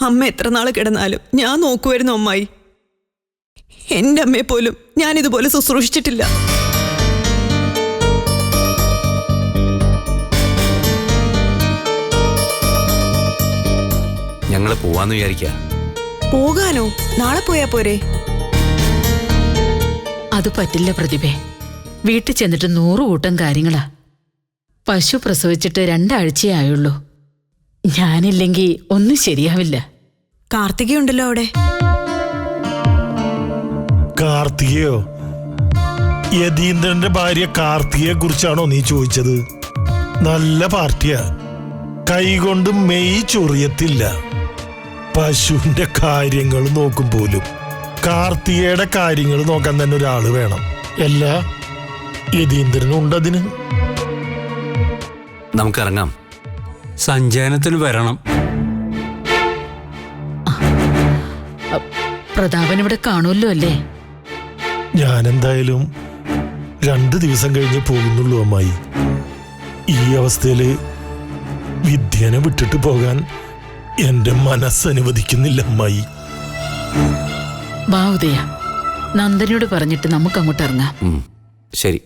അമ്മ എത്ര നാൾ കിടന്നാലും ഞാൻ നോക്കുമായിരുന്നു അമ്മായി. എൻ്റെ അമ്മയെ പോലും ഞാനിതുപോലെ ശുശ്രൂഷിച്ചിട്ടില്ല. ഞങ്ങള് പോവാന്ന് വിചാരിക്ക. പോകാനോ? നാളെ പോയാ പോരെ? അത് പറ്റില്ല പ്രതിഭേ. വീട്ടിൽ ചെന്നിട്ട് 100 കൂട്ടം കാര്യങ്ങളാ. പശു പ്രസവിച്ചിട്ട് 2 ആഴ്ചയേ ആയുള്ളൂ. ഞാനില്ലെങ്കി ഒന്നും ശരിയാവില്ല. കാർത്തികയുണ്ടല്ലോ അവിടെ. കാർത്തികയോ? യതീന്ദ്രന്റെ ഭാര്യ കാർത്തികയെ കുറിച്ചാണോ നീ ചോദിച്ചത്? നല്ല പാർട്ടിയാ. കൈകൊണ്ട് മെയ് ചൊറിയത്തില്ല. പശുവിന്റെ കാര്യങ്ങൾ നോക്കും പോലും. കാർത്തികയുടെ കാര്യങ്ങൾ നോക്കാൻ തന്നെ ഒരാള് വേണം. എല്ലാ യതീന്ദ്രനും ഉണ്ടതിന്. നമുക്കിറങ്ങാം. സഞ്ചയനത്തിന് വരണം. പ്രതാപൻ ഇവിടെ കാണുമല്ലോ അല്ലേ? ഞാനെന്തായാലും 2 ദിവസം കഴിഞ്ഞ് പോകുന്നുള്ളൂ അമ്മായി. ഈ അവസ്ഥയില് വിദ്യനെ വിട്ടിട്ട് പോകാൻ എന്റെ മനസ്സനുവദിക്കുന്നില്ല അമ്മായി. വാ ഉദയ, നന്ദനോട് പറഞ്ഞിട്ട് നമുക്ക് അങ്ങോട്ട് ഇറങ്ങാം. ശരി.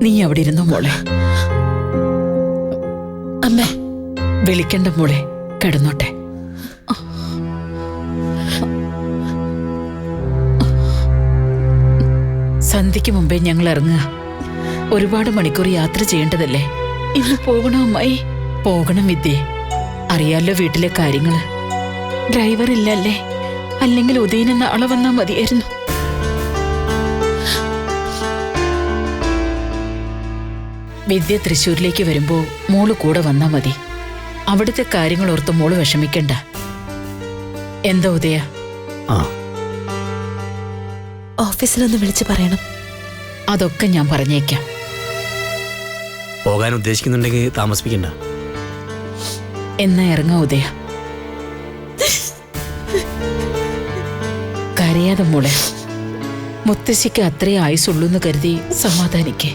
നീ അവിടെ ഇരുന്നു മോളെ. അമ്മേ വിളിക്കണ്ട മോളെ, കിടന്നോട്ടെ. സന്ധ്യയ്ക്ക് മുമ്പേ ഞങ്ങൾ ഇറങ്ങുക. ഒരുപാട് മണിക്കൂർ യാത്ര ചെയ്യേണ്ടതല്ലേ? ഇന്ന് പോകണോ അമ്മായി? പോകണം വിദ്യേ. അറിയാലോ വീട്ടിലെ കാര്യങ്ങള്. ഡ്രൈവർ ഇല്ലല്ലേ? അല്ലെങ്കിൽ ഉദയന് നാളെ വന്നാ മതിയായിരുന്നു. വിദ്യ തൃശ്ശൂരിലേക്ക് വരുമ്പോ മോള് കൂടെ വന്നാ മതി. അവിടുത്തെ കാര്യങ്ങൾ ഓർത്ത് മോള് വിഷമിക്കണ്ട. എന്താ ഉദയ? ഓഫീസിലൊന്ന് വിളിച്ചു പറയണം. അതൊക്കെ ഞാൻ പറഞ്ഞേക്കാം. പോകാൻ ഉദ്ദേശിക്കുന്നുണ്ടെങ്കിൽ താമസിപ്പിക്കണ്ട. എന്നാ ഇറങ്ങാ ഉദയ. കരയാതെ മോളെ. മുത്തശ്ശിക്ക് അത്രേ ആയുസുള്ളൂന്ന് കരുതി സമാധാനിക്കേ.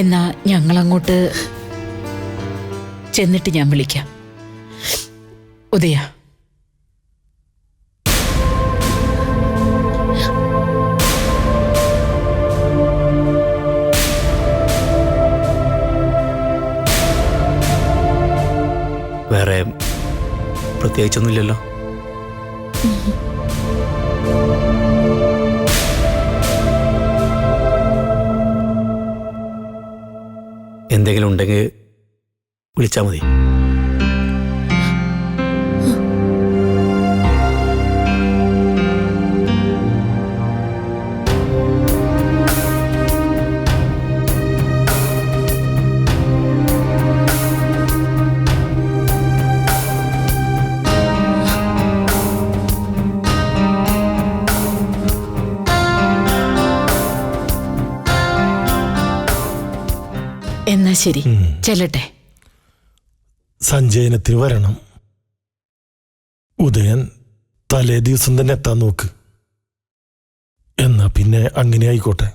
എന്നാ ഞങ്ങളങ്ങോട്ട് ചെന്നിട്ട് ഞാൻ വിളിക്കാം. ഉദയ, വേറെ പ്രത്യേകിച്ചൊന്നുമില്ലല്ലോ. എന്തെങ്കിലും ഉണ്ടെങ്കിൽ വിളിച്ചാൽ മതി. എന്നാ ശരി, ചെല്ലട്ടെ. സഞ്ചയനത്തിന് വരണം. ഉദയൻ തലേ ദിവസം തന്നെ എത്താൻ നോക്ക്. എന്നാ പിന്നെ അങ്ങനെ ആയിക്കോട്ടെ.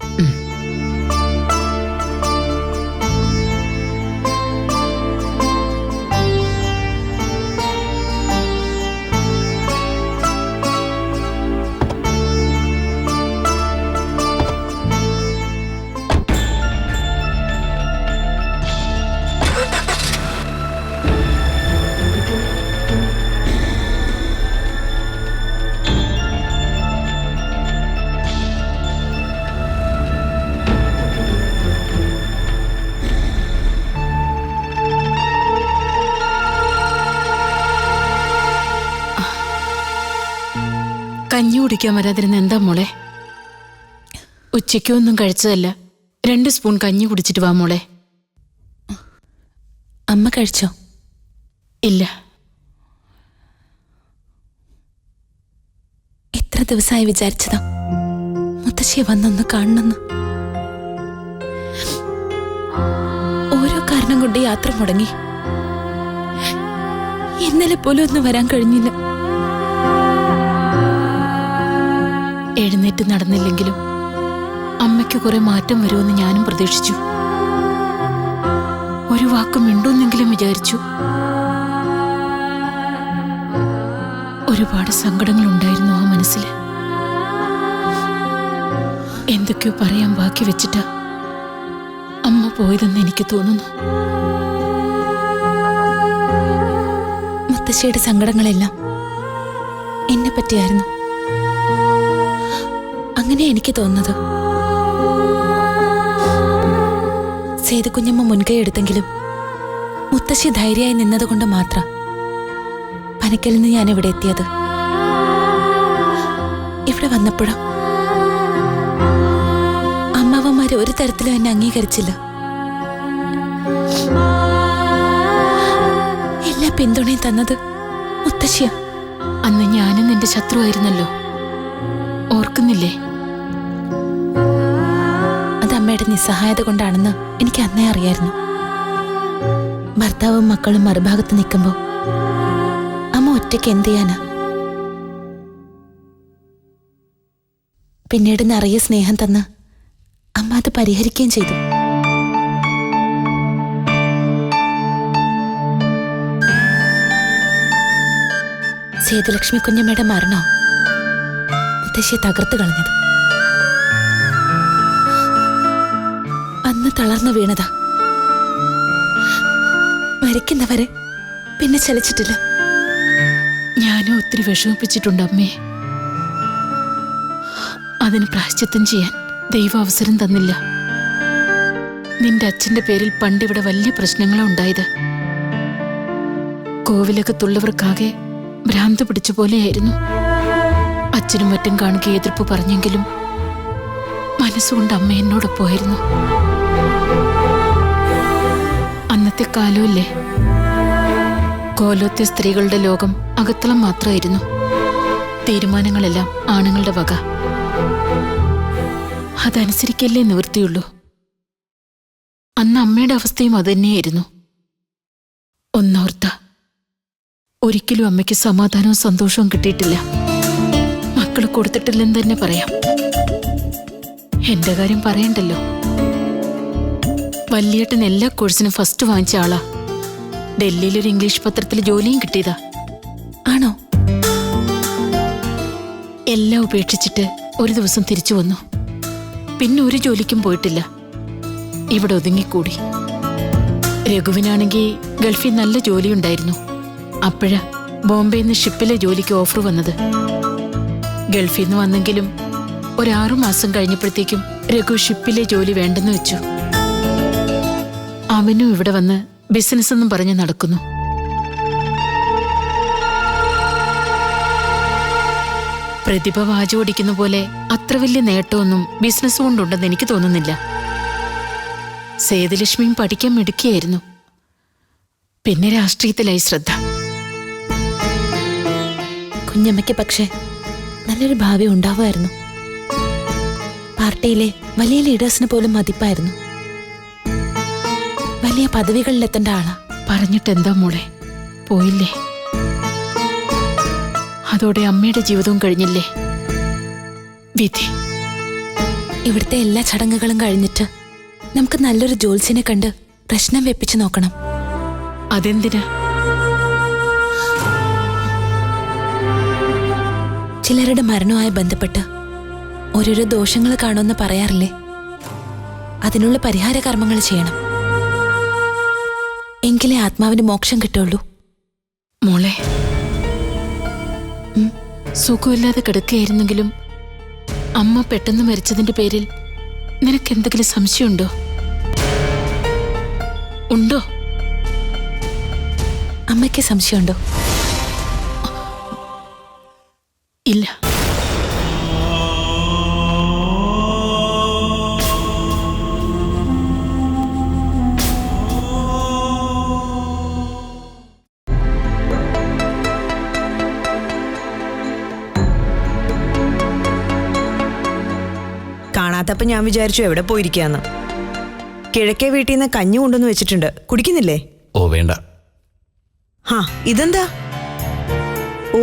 കഞ്ഞി കുടിക്കാൻ വരാതിരുന്ന എന്താ മോളെ? ഉച്ചയ്ക്കൊന്നും കഴിച്ചതല്ല, 2 സ്പൂൺ കഞ്ഞി കുടിച്ചിട്ട് വാ മോളെ. അമ്മ കഴിച്ചോ? ഇല്ല. എത്ര ദിവസമായി വിചാരിച്ചതാ മുത്തശ്ശിയെ വന്നൊന്ന് കാണണമെന്ന്. ഓരോ കാരണം കൊണ്ട് യാത്ര മുടങ്ങി. ഇന്നലെ പോലും ഒന്ന് വരാൻ കഴിഞ്ഞില്ല. എഴുന്നേറ്റ് നടന്നില്ലെങ്കിലും അമ്മയ്ക്ക് കുറെ മാറ്റം വരുമെന്ന് ഞാനും പ്രതീക്ഷിച്ചു. ഒരു വാക്ക് മിണ്ടുന്നെങ്കിലും വിചാരിച്ചു. ഒരുപാട് സങ്കടങ്ങളുണ്ടായിരുന്നു ആ മനസ്സിൽ. എന്തൊക്കെയോ പറയാൻ ബാക്കി വെച്ചിട്ടാ അമ്മ പോയതെന്ന് എനിക്ക് തോന്നുന്നു. മുത്തശ്ശിയുടെ സങ്കടങ്ങളെല്ലാം എന്നെ പറ്റിയായിരുന്നു. അങ്ങനെ എനിക്ക് തോന്നുന്നത്. സേതുകുഞ്ഞമ്മ മുൻകൈ എടുത്തെങ്കിലും മുത്തശ്ശി ധൈര്യമായി നിന്നതുകൊണ്ട് മാത്രം പനക്കലിൽ നിന്ന് ഞാൻ ഇവിടെ എത്തിയത്. ഇവിടെ വന്നപ്പോഴാ അമ്മാവന്മാര് ഒരു തരത്തിലും എന്നെ അംഗീകരിച്ചില്ല. എല്ലാ പിന്തുണയും തന്നത് മുത്തശ്ശിയ. അന്ന് ഞാനും നിന്റെ ശത്രുവായിരുന്നല്ലോ, ഓർക്കുന്നില്ലേ? അത് അമ്മയുടെ നിസ്സഹായത കൊണ്ടാണെന്ന് എനിക്ക് അന്നേ അറിയായിരുന്നു. ഭർത്താവും മക്കളും മറുഭാഗത്ത് നിൽക്കുമ്പോ അമ്മ ഒറ്റയ്ക്ക് എന്ത് ചെയ്യാനാ? പിന്നീട് നിറയെ സ്നേഹം തന്ന് അമ്മ അത് പരിഹരിക്കുകയും ചെയ്തു. സേതുലക്ഷ്മി കുഞ്ഞമ്മയുടെ മരണോ മുത്തശ്ശിയെ തകർത്ത് കളഞ്ഞത്. അന്ന് തളർന്നു വീണതാ. മരിക്കുന്നവരെ പിന്നെ ചലിച്ചിട്ടില്ല. ഞാനും ഒത്തിരി വിഷമിപ്പിച്ചിട്ടുണ്ട് അമ്മേ. അതിന് പ്രായശ്ചിത്തം ചെയ്യാൻ ദൈവം അവസരം തന്നില്ല. നിന്റെ അച്ഛന്റെ പേരിൽ പണ്ടിവിടെ വലിയ പ്രശ്നങ്ങളാണ് ഉണ്ടായത്. കോവിലകത്തുള്ളവർക്കാകെ ഭ്രാന്ത് പിടിച്ച പോലെയായിരുന്നു. അച്ഛനും മറ്റും കാണുക എതിർപ്പ് പറഞ്ഞെങ്കിലും മനസ്സുകൊണ്ട് അമ്മ എന്നോടൊപ്പമായിരുന്നു. അന്നത്തെ കാലമല്ലേ, കോലോത്തെ സ്ത്രീകളുടെ ലോകം അകത്തളം മാത്രമായിരുന്നു. തീരുമാനങ്ങളെല്ലാം ആണുങ്ങളുടെ വക. അതനുസരിക്കല്ലേ നിവൃത്തിയുള്ളൂ. അന്ന് അമ്മയുടെ അവസ്ഥയും അതുതന്നെയായിരുന്നു. ഒന്നോർത്ത ഒരിക്കലും അമ്മയ്ക്ക് സമാധാനവും സന്തോഷവും കിട്ടിയിട്ടില്ല. മക്കൾ കൊടുത്തിട്ടില്ലെന്ന് തന്നെ പറയാം. എന്റെ കാര്യം പറയണ്ടല്ലോ. വല്യേട്ടൻ എല്ലാ കോഴ്സിനും ഫസ്റ്റ് വാങ്ങിച്ച ആളാ. ഡൽഹിയിലൊരു ഇംഗ്ലീഷ് പത്രത്തിൽ ജോലിയും കിട്ടിയതാ. ആണോ? എല്ലാം ഉപേക്ഷിച്ചിട്ട് ഒരു ദിവസം തിരിച്ചു വന്നു. പിന്നെ ഒരു ജോലിക്കും പോയിട്ടില്ല. ഇവിടെ ഒതുങ്ങിക്കൂടി. രഘുവിനാണെങ്കിൽ ഗൾഫിൽ നല്ല ജോലിയുണ്ടായിരുന്നു. അപ്പോഴാ ബോംബെയിൽ നിന്ന് ഷിപ്പിലെ ജോലിക്ക് ഓഫർ വന്നത്. ഗൾഫിൽ നിന്ന് വന്നെങ്കിലും 6 മാസം കഴിഞ്ഞപ്പോഴത്തേക്കും രഘു ഷിപ്പിലെ ജോലി വേണ്ടെന്ന് വെച്ചു. അവനും ഇവിടെ വന്ന് ബിസിനസ് എന്നും പറഞ്ഞ് നടക്കുന്നു. പ്രതിഭ വാചോടിക്കുന്ന പോലെ അത്ര വലിയ നേട്ടമൊന്നും ബിസിനസ് കൊണ്ടുണ്ടെന്ന് എനിക്ക് തോന്നുന്നില്ല. സേതുലക്ഷ്മിയും പഠിക്കാൻ മിടുക്കിയായിരുന്നു. പിന്നെ രാഷ്ട്രീയത്തിലായി ശ്രദ്ധ. കുഞ്ഞമ്മയ്ക്ക് പക്ഷേ നല്ലൊരു ഭാവി ഉണ്ടാവുമായിരുന്നു. പാർട്ടിയിലെ വലിയ ലീഡേഴ്സിന് പോലും മതിപ്പായിരുന്നു. വലിയ പദവികളിലെത്തേണ്ട ആളാ. പറഞ്ഞിട്ടെന്താ മോളെ, പോയില്ലേ? അതോടെ അമ്മയുടെ ജീവിതവും കഴിഞ്ഞില്ലേ? വിധി. ഇവിടുത്തെ എല്ലാ ചടങ്ങുകളും കഴിഞ്ഞിട്ട് നമുക്ക് നല്ലൊരു ജോത്സ്യനെ കണ്ട് പ്രശ്നം വെപ്പിച്ചു നോക്കണം. അതെന്തിനാ? ചിലരുടെ മരണവുമായി ബന്ധപ്പെട്ട് ഓരോരോ ദോഷങ്ങൾ കാണുമെന്ന് പറയാറില്ലേ? അതിനുള്ള പരിഹാര കർമ്മങ്ങൾ ചെയ്യണം. എങ്കിലേ ആത്മാവിന് മോക്ഷം കിട്ടുള്ളൂ. മോളെ, സുഖമില്ലാതെ കിടക്കുകയായിരുന്നെങ്കിലും അമ്മ പെട്ടെന്ന് മരിച്ചതിന്റെ പേരിൽ നിനക്കെന്തെങ്കിലും സംശയമുണ്ടോ? ഉണ്ടോ? അമ്മയ്ക്ക് സംശയമുണ്ടോ? ഇല്ല. തണുത്തപ്പം ഞാൻ വിചാരിച്ചു എവിടെ പോയിരിക്കാന്ന്. കിഴക്കേ വീട്ടിൽ നിന്ന് കഞ്ഞി കൊണ്ടുവന്ന് വെച്ചിട്ടുണ്ട്, കുടിക്കുന്നില്ലേ? ഓ വേണ്ട. ഹാ, ഇതെന്താ? ഓ,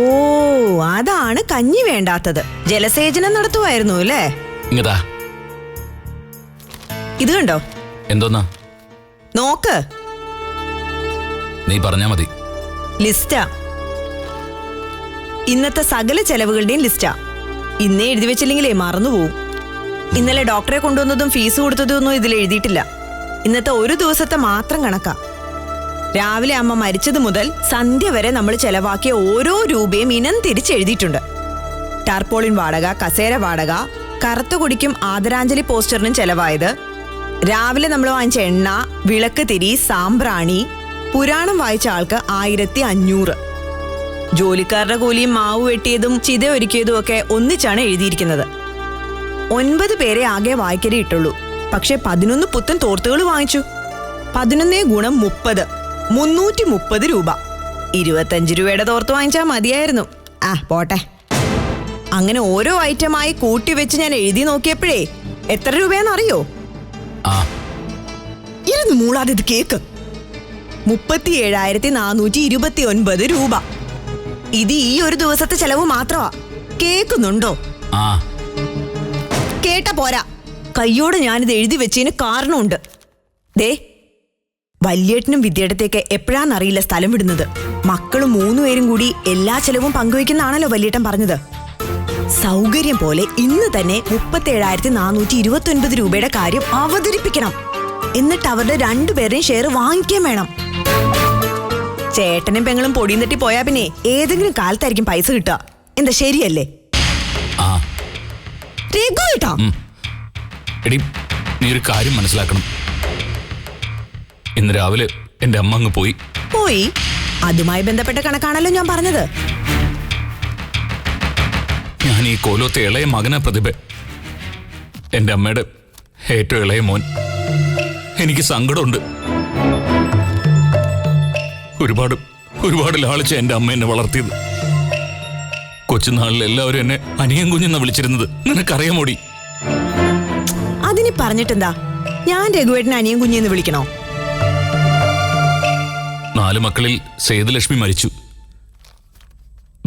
അതാണ് കഞ്ഞി വേണ്ടാത്തത്. ജലസേചനം നടത്തുമായിരുന്നു അല്ലേ? ഇങ്ങതാ. ഇത് കണ്ടോ? എന്തോന്നാ? നോക്ക്. നീ പറഞ്ഞാ മതി. ലിസ്റ്റാ. ഇന്നത്തെ സകല ചെലവുകളുടെയും ലിസ്റ്റാ. ഇന്നേ എഴുതി വെച്ചില്ലെങ്കിലേ മറന്നുപോകും. ഇന്നലെ ഡോക്ടറെ കൊണ്ടുവന്നതും ഫീസ് കൊടുത്തതും ഒന്നും ഇതിൽ എഴുതിയിട്ടില്ല. ഇന്നത്തെ ഒരു ദിവസത്തെ മാത്രം കണക്കാ. രാവിലെ അമ്മ മരിച്ചത് മുതൽ സന്ധ്യ വരെ നമ്മൾ ചെലവാക്കിയ ഓരോ രൂപയും ഇനം തിരിച്ചെഴുതിയിട്ടുണ്ട്. ടാർപോളിൻ വാടക, കസേര വാടക, കറുത്ത കൊടിക്കും ആദരാഞ്ജലി പോസ്റ്ററിനും ചെലവായത്, രാവിലെ നമ്മൾ വാങ്ങിച്ച എണ്ണ, വിളക്ക് തിരി, സാമ്പ്രാണി, പുരാണം വായിച്ച ആൾക്ക് 1500. ജോലിക്കാരുടെ കൂലിയും മാവ് വെട്ടിയതും ചിത ഒരുക്കിയതും ഒക്കെ ഒന്നിച്ചാണ് എഴുതിയിരിക്കുന്നത്. 9 പേരെ ആകെ വായിക്കരേ ഇട്ടുള്ളൂ. പക്ഷെ 11 പുത്തൻ തോർത്തുകൾ വാങ്ങിച്ചു. 11 ഗുണം 30, 330 രൂപ. 25 രൂപയുടെ തോർത്ത് വാങ്ങിച്ചാൽ മതിയായിരുന്നു. ആ പോട്ടെ. അങ്ങനെ ഓരോ ഐറ്റമായി കൂട്ടി വെച്ച് ഞാൻ എഴുതി നോക്കിയപ്പോഴേ എത്ര രൂപയാണെന്നറിയോ? ഇരുന്ന് മൂളാതെ ഇത് കേക്ക്. 37,429 രൂപ. ഇത് ഈ ഒരു ദിവസത്തെ ചെലവ് മാത്രമാ. കേൾക്കുന്നുണ്ടോ? കേട്ട പോരാ, കയ്യോടെ ഞാനിത് എഴുതി വെച്ചതിന് കാരണമുണ്ട്. ദേ, വല്യേട്ടനും വിദ്യേട്ടത്തേക്ക് എപ്പോഴാന്നറിയില്ല സ്ഥലം വിടുന്നത്. മക്കളും 3 പേരും കൂടി എല്ലാ ചെലവും പങ്കുവെക്കുന്നാണല്ലോ വല്യേട്ടൻ പറഞ്ഞത്. സൗകര്യം പോലെ ഇന്ന് തന്നെ 37,429 രൂപയുടെ കാര്യം അവതരിപ്പിക്കണം. എന്നിട്ട് അവരുടെ 2 പേരുടെയും ഷെയർ വാങ്ങിക്കാൻ വേണം. ചേട്ടനും പെങ്ങളും പൊടിയും തട്ടി പോയാ പിന്നെ ഏതെങ്കിലും കാലത്തായിരിക്കും പൈസ കിട്ടുക. എന്താ ശരിയല്ലേ? രഘു കേട്ടോ, എടി നീ ഒരു കാര്യം മനസ്സിലാക്കണം. ഇന്ന് രാവിലെ എന്റെ അമ്മ അങ്ങ് പോയി. അതുമായി ബന്ധപ്പെട്ട കണക്കാണല്ലോ ഞാൻ പറഞ്ഞത്. ഞാൻ ഈ കോലത്തെ ഇളയ മകനാ പ്രതിഭ. എന്റെ അമ്മയുടെ ഏറ്റവും ഇളയ മോൻ. എനിക്ക് സങ്കടമുണ്ട്. ഒരുപാട് ഒരുപാട് ലാളിച്ച എന്റെ അമ്മ എന്നെ വളർത്തിയത്. കൊച്ചുനാളിൽ എല്ലാവരും എന്നെ അനിയൻ കുഞ്ഞെന്നാ വിളിച്ചിരുന്നത്. നിനക്കറിയാമോടി? അതിന് പറഞ്ഞിട്ടെന്താ, ഞാൻ രഘുവേട്ടനെ അനിയൻ കുഞ്ഞെന്ന് വിളിക്കണോ? 4 മക്കളിൽ സേതുലക്ഷ്മി മരിച്ചു.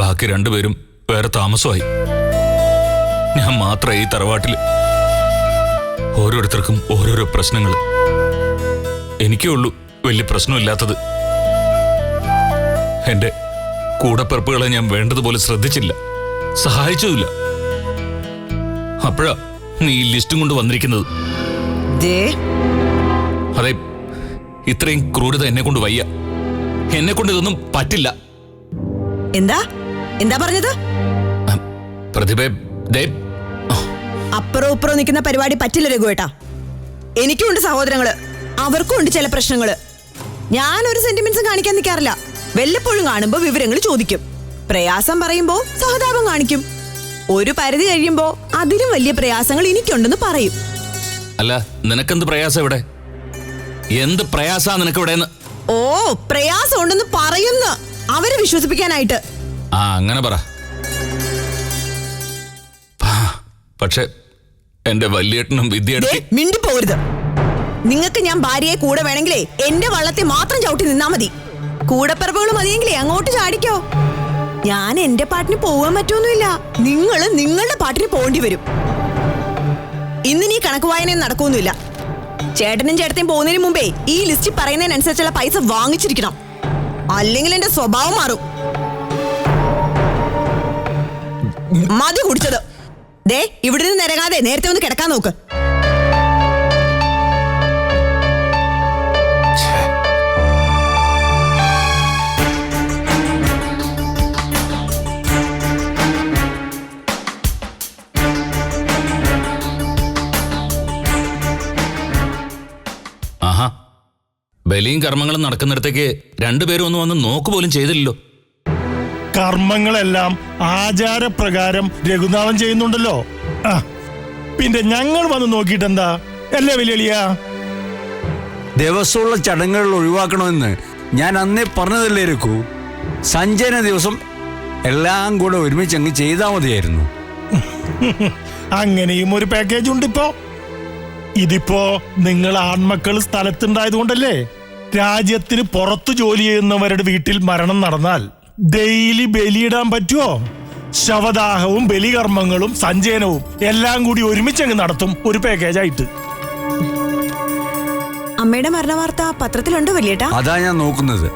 ബാക്കി 2 പേരും വേറെ താമസമായി. ഞാൻ മാത്രം ഈ തറവാട്ടിൽ. ഓരോരുത്തർക്കും ഓരോരോ പ്രശ്നങ്ങൾ. എനിക്കേ ഉള്ളൂ വലിയ പ്രശ്നമില്ലാത്തത്. എന്റെ കൂടപ്പിറപ്പുകളെ ഞാൻ വേണ്ടതുപോലെ ശ്രദ്ധിച്ചില്ല, സഹായിച്ചുമില്ല. അപ്പോഴാ നീ ഈ ലിസ്റ്റും കൊണ്ട് വന്നിരിക്കുന്നത്. അതെ, ഇത്രയും ക്രൂരത എന്നെ കൊണ്ട് വയ്യ. എന്നെ കൊണ്ട് ഇതൊന്നും പറ്റില്ല. എന്താ എന്താ പറഞ്ഞത്? പ്രതിഭ, അപ്പുറം ഇപ്പുറം നിൽക്കുന്ന പരിപാടി പറ്റില്ല രഘുവേട്ടാ. എനിക്കും ഉണ്ട് സഹോദരങ്ങള്, അവർക്കും ഉണ്ട് ചില പ്രശ്നങ്ങള്. ഞാനൊരു സെന്റിമെന്റ്സും കാണിക്കാൻ നിൽക്കാറില്ല. വല്ലപ്പോഴും കാണുമ്പോ വിവരങ്ങൾ ചോദിക്കും. പ്രയാസം പറയുമ്പോ സഹതാപം കാണിക്കും. ഒരു പരിധി കഴിയുമ്പോ അതിലും വലിയ പ്രയാസങ്ങൾ എനിക്കുണ്ടെന്ന് പറയും. അല്ല, നിനക്കെന്ത് പ്രയാസം ഇവിടെ? എന്ത് പ്രയാസാ നിനക്ക് ഇവിടെ? ഓ, പ്രയാസം ഉണ്ടെന്ന് പറയുന്നു അവരെ വിശ്വസിപ്പിക്കാനായിട്ട്. അങ്ങനെ പറ. പക്ഷെ എന്റെ വല്യേട്ടനും വിദ്യേട്ടനും മിണ്ടിപ്പോകരുത്. നിങ്ങൾക്ക് ഞാൻ ഭാര്യയെ കൂടെ വേണമെങ്കിലേ എന്റെ വള്ളത്തെ മാത്രം ചവിട്ടി നിന്നാ മതി. കൂടപ്പിറപ്പുകൾ മതിയെങ്കിലേ അങ്ങോട്ട് ചാടിക്കോ. ഞാൻ എന്റെ പാട്ടിന് പോകാൻ പറ്റൊന്നുമില്ല. നിങ്ങള് നിങ്ങളുടെ പാട്ടിന് പോകേണ്ടി വരും. ഇന്ന് നീ കണക്ക് വായനയും നടക്കൊന്നുമില്ല. ചേട്ടനും ചേട്ടത്തെയും പോകുന്നതിന് മുമ്പേ ഈ ലിസ്റ്റ് പറയുന്നതിനനുസരിച്ചുള്ള പൈസ വാങ്ങിച്ചിരിക്കണം. അല്ലെങ്കിൽ എന്റെ സ്വഭാവം മാറും. മതി കുടിച്ചത്. ദേ, ഇവിടെ നിന്ന് നിരങ്ങാതെ നേരത്തെ ഒന്ന് കിടക്കാൻ നോക്ക്. ബലിയും കർമ്മങ്ങളും നടക്കുന്നിടത്തേക്ക് 2 പേരും ഒന്നും വന്ന് നോക്കുപോലും ചെയ്തില്ലല്ലോ. കർമ്മങ്ങളെല്ലാം ആചാരപ്രകാരം രഘുനാഥൻ ചെയ്യുന്നുണ്ടല്ലോ. പിന്നെ ഞങ്ങൾ വന്ന് നോക്കിയിട്ടെന്താ? അല്ലേ വലിയ ദിവസമുള്ള ചടങ്ങുകൾ ഒഴിവാക്കണമെന്ന് ഞാൻ അന്നേ പറഞ്ഞതല്ലേ രഘു? സഞ്ജയന ദിവസം എല്ലാം കൂടെ ഒരുമിച്ച് അങ്ങ് ചെയ്താൽ മതിയായിരുന്നു. അങ്ങനെയും ഒരു പാക്കേജ് ഉണ്ട് ഇപ്പോ. ഇതിപ്പോ നിങ്ങൾ ആൺമക്കൾ സ്ഥലത്തുണ്ടായതുകൊണ്ടല്ലേ. രാജ്യത്തിന് പുറത്തു ജോലി ചെയ്യുന്നവരുടെ വീട്ടിൽ മരണം നടന്നാൽ ഡെയിലി ബലിയിടാൻ പറ്റുമോ? ശവദാഹവും ബലികർമ്മങ്ങളും സഞ്ചയനവും എല്ലാം കൂടി ഒരുമിച്ചങ്ങ് നടത്തും ഒരു പാക്കേജായിട്ട്. അമ്മയുടെ മരണവാർത്ത പത്രത്തിലുണ്ടോ വലിയേട്ടാ? അതാ ഞാൻ നോക്കുന്നത്.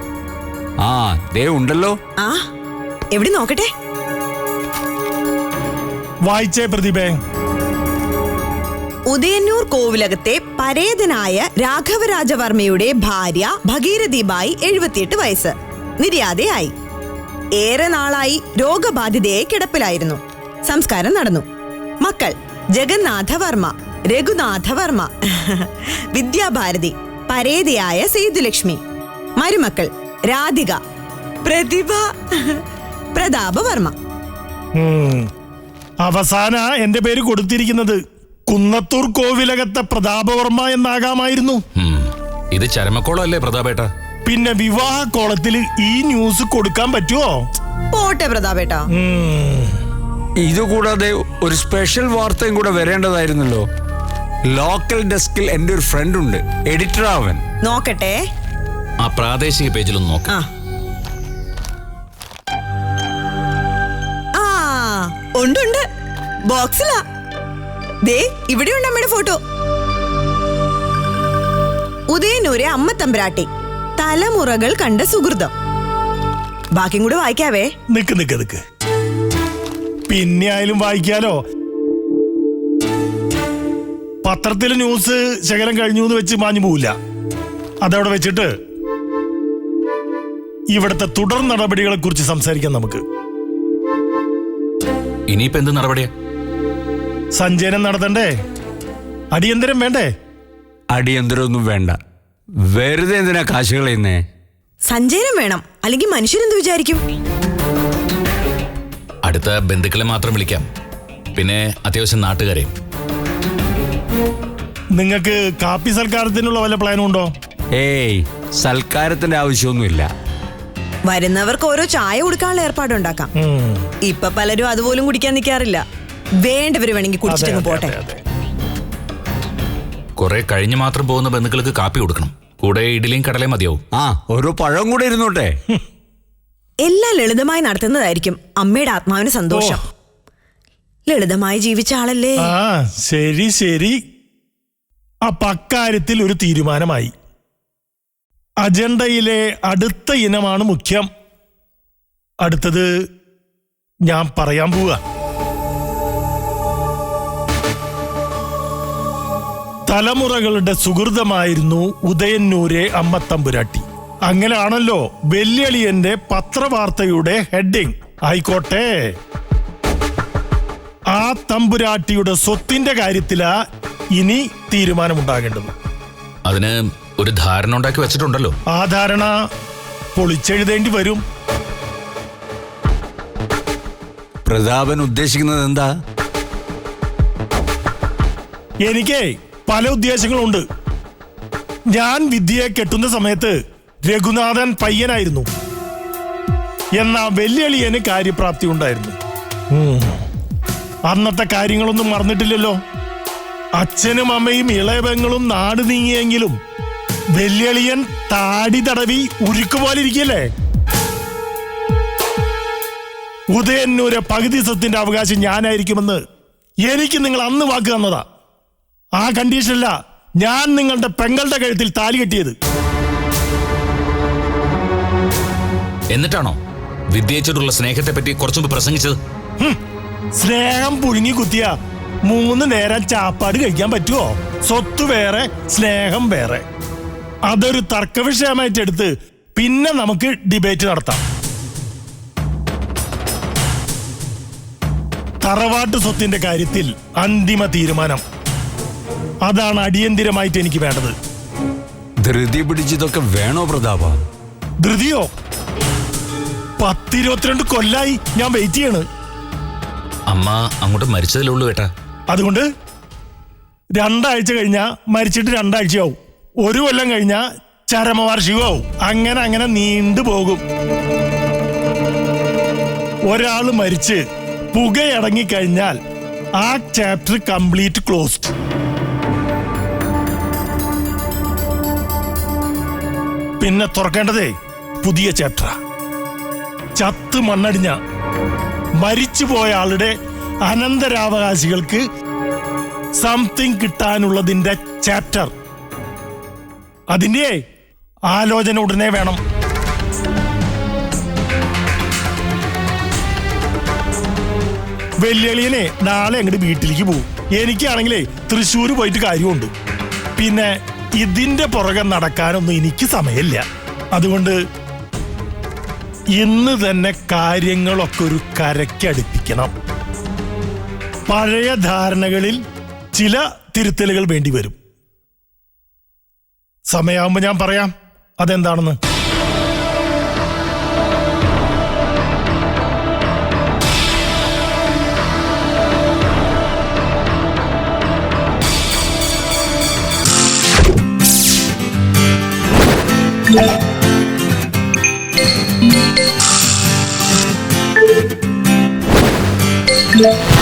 ആ ദേ ഉണ്ടല്ലോ. ആ എവിടെ നോക്കട്ടെ. വായിച്ചേ പ്രതിഭേ. ഉദയന്നൂർ കോവിലകത്തെ പരേതനായ രാഘവരാജവർമ്മയുടെ ഭാര്യ ഭഗീരഥിബായി 78 വയസ്സ്, നിര്യാതയായി. ഏറെ നാളായി രോഗബാധിതയായി കിടപ്പിലായിരുന്നു. സംസ്കാരം നടന്നു. മക്കൾ ജഗന്നാഥ വർമ്മ, രഘുനാഥ വർമ്മ, വിദ്യാഭാരതി, പരേതയായ സേതുലക്ഷ്മി. മരുമക്കൾ രാധിക, പ്രതിഭ, പ്രതാപവർമ്മ. അവസാന എന്റെ പേര് കൊടുത്തിരിക്കുന്നത് കുന്നത്തൂർ കോവിലകത്തെ പ്രതാപവർമ്മ എന്നാകാമായിരുന്നു. ഇത് ചരമക്കോളം അല്ലേ പ്രതാപേട്ട? പിന്നെ വിവാഹ കോളത്തിൽ ഈ ന്യൂസ് കൊടുക്കാൻ പറ്റുമോ? പോട്ടെ പ്രതാപേട്ടാ. ഇതുകൂടാതെ ഒരു സ്പെഷ്യൽ വാർത്തയും കൂടെ വരേണ്ടതായിരുന്നല്ലോ. ലോക്കൽ ഡെസ്കിൽ എന്റെ ഒരു ഫ്രണ്ട് ഉണ്ട്, എഡിറ്റർ അവൻ. നോക്കട്ടെ. ആ പ്രാദേശിക പേജിലൊന്ന് നോക്ക്. ആ ഉണ്ട്, ബോക്സിലാ. ദേ ഇവിടെയുണ്ട് അമ്മയുടെ ഫോട്ടോ. ഉദയന്നൂരെ അമ്മ തമ്പുരാട്ടി, തലമുറകൾ കണ്ട സുഹൃതം. ബാക്കിയും കൂടെ വായിക്കാവേ. നിക്ക് പിന്നെ ആയാലും വായിക്കാലോ. പത്രത്തിലെ ന്യൂസ് ശകലം കഴിഞ്ഞു എന്ന് വെച്ച് മാഞ്ഞു പോവില്ല. അതവിടെ വെച്ചിട്ട് ഇവിടുത്തെ തുടർ നടപടികളെ കുറിച്ച് സംസാരിക്കാം നമുക്ക്. ഇനിയിപ്പോ എന്ത് നടപടിയാ? സഞ്ചയനം നടത്തണ്ടേ? അടിയന്തരം വേണ്ടേ? അടിയന്തരമൊന്നും വേണ്ട. വെറുതെ എന്തിനാ കാശ് കളയുന്നേ? സഞ്ചയനം വേണം, അല്ലെങ്കിൽ മനുഷ്യരെന്ത് വിചാരിക്കും? അടുത്ത ബന്ധുക്കളെ മാത്രം വിളിക്കാം, പിന്നെ അത്യാവശ്യം നാട്ടുകാരെയും. നിങ്ങൾക്ക് കാപ്പി സൽക്കാരത്തിനുള്ള വല്ല പ്ലാനും ഉണ്ടോ? ഏയ്, സൽക്കാരത്തിന്റെ ആവശ്യമൊന്നുമില്ല. വരുന്നവർക്ക് ഓരോ ചായ കൊടുക്കാനുള്ള ഏർപ്പാടുണ്ടാക്കാം. ഇപ്പൊ പലരും അതുപോലും കുടിക്കാൻ നിൽക്കാറില്ല. വേണ്ടവര് വേണമെങ്കിൽ കുടിച്ചിട്ടങ്ങ് പോട്ടെ. കുറെ കഴിഞ്ഞ് മാത്രം പോകുന്ന ബന്ധുക്കൾക്ക് കാപ്പി കൊടുക്കണം. കൂടെ ഇഡലിയും കടലയും മതിയാവും. ആ, ഓരോ പഴം കൂടെ ഇരുന്നോട്ടെ. എല്ലാം ലളിതമായി നടത്തുന്നതായിരിക്കും അമ്മയുടെ ആത്മാവിന് സന്തോഷം. ലളിതമായി ജീവിച്ച ആളല്ലേ. ആ ശരി. അപ്പൊ അക്കാര്യത്തിൽ ഒരു തീരുമാനമായി. അജണ്ടയിലെ അടുത്ത ഇനമാണ് മുഖ്യം. അടുത്തത് ഞാൻ പറയാൻ പോവാ. തലമുറകളുടെ സുഹൃതമായിരുന്നു ഉദയന്നൂരെ അമ്മ തമ്പുരാട്ടി. അങ്ങനെയാണല്ലോ വെല്ലുവിളിയന്റെ പത്രവാർത്തയുടെ ഹെഡിങ്. ആയിക്കോട്ടെ, ആ തമ്പുരാട്ടിയുടെ സ്വത്തിന്റെ കാര്യത്തിലാ ഇനി തീരുമാനമുണ്ടാകേണ്ടത്. അതിന് ഒരു ധാരണ ഉണ്ടാക്കി വെച്ചിട്ടുണ്ടല്ലോ. ആ ധാരണ പൊളിച്ചെഴുതേണ്ടി വരും. പ്രതാപൻ ഉദ്ദേശിക്കുന്നത് എന്താ? എനിക്ക് പല ഉദ്ദേശങ്ങളുണ്ട്. ഞാൻ വിദ്യയെ കെട്ടുന്ന സമയത്ത് രഘുനാഥൻ പയ്യനായിരുന്നു. എന്നാ വെല്ലുവിളിയന് കാര്യപ്രാപ്തി ഉണ്ടായിരുന്നു. അന്നത്തെ കാര്യങ്ങളൊന്നും മറന്നിട്ടില്ലല്ലോ. അച്ഛനും അമ്മയും ഇളയപെങ്ങളും നാട് നീങ്ങിയെങ്കിലും വെല്ലുവിളിയൻ താടി തടവി ഉരുക്കുപോലെ ഇരിക്കല്ലേ. ഉദയന്നൂരെ പകുതി സ്വത്തിന്റെ അവകാശം ഞാനായിരിക്കുമെന്ന് എനിക്ക് നിങ്ങൾ അന്ന് വാക്ക് തന്നതാ. ആ കണ്ടീഷനല്ല ഞാൻ നിങ്ങളുടെ പെങ്ങളുടെ കഴുത്തിൽ താലി കെട്ടിയത്. എന്നിട്ടാണോ വിദ്യയോടുള്ള സ്നേഹത്തെ പറ്റി കുറച്ചുമുമ്പ് പ്രസംഗിച്ചത്? സ്നേഹം പുഴുങ്ങി കുത്തിയ 3 നേരം ചാപ്പാട് കഴിക്കാൻ പറ്റുമോ? സ്വത്ത് വേറെ, സ്നേഹം വേറെ. അതൊരു തർക്ക വിഷയമായിട്ടെടുത്ത് പിന്നെ നമുക്ക് ഡിബേറ്റ് നടത്താം. തറവാട്ട് സ്വത്തിന്റെ കാര്യത്തിൽ അന്തിമ തീരുമാനം. അതാണ് അടിയന്തിരമായിട്ട് എനിക്ക് വേണ്ടത്. ധൃതി പിടിച്ചതൊക്കെ വേണോ പ്രതാപ? ധൃതിയോ? 10-22 കൊല്ലായി ഞാൻ വെയിറ്റ് ചെയ്യണ്. അമ്മ അങ്ങോട്ട് മരിച്ചതിലേ ഉള്ളൂ കേട്ടാ. അതുകൊണ്ട് 2 ആഴ്ച കഴിഞ്ഞാ മരിച്ചിട്ട് 2 ആഴ്ചയാവും. 1 കൊല്ലം കഴിഞ്ഞാ ചരമവാർഷികമാവും. അങ്ങനെ നീണ്ടുപോകും. ഒരാള് മരിച്ച് പുകയടങ്ങിക്കഴിഞ്ഞാൽ ആ ചാപ്റ്റർ കംപ്ലീറ്റ് ക്ലോസ്ഡ്. പിന്നെ തുറക്കേണ്ടതേ പുതിയ ചാപ്റ്റർ. ചത്ത് മണ്ണടിഞ്ഞ മരിച്ചുപോയ ആളുടെ അനന്തരാവകാശികൾക്ക് സംതിങ് കിട്ടാനുള്ളതിന്റെ ചാപ്റ്റർ. അതിന്റെ ആലോചന ഉടനെ വേണം. വെല്ലുവിളിയനെ നാളെ അങ്ങോട്ട് വീട്ടിലേക്ക് പോകും. എനിക്കാണെങ്കിലേ തൃശ്ശൂർ പോയിട്ട് കാര്യമുണ്ട്. പിന്നെ ഇതിന്റെ പുറകെ നടക്കാനൊന്നും എനിക്ക് സമയമില്ല. അതുകൊണ്ട് ഇന്ന് തന്നെ കാര്യങ്ങളൊക്കെ ഒരു കരയ്ക്കടുപ്പിക്കണം. പഴയ ധാരണകളിൽ ചില തിരുത്തലുകൾ വേണ്ടി വരും. സമയമാകുമ്പോൾ ഞാൻ പറയാം അതെന്താണെന്ന്. Yeah.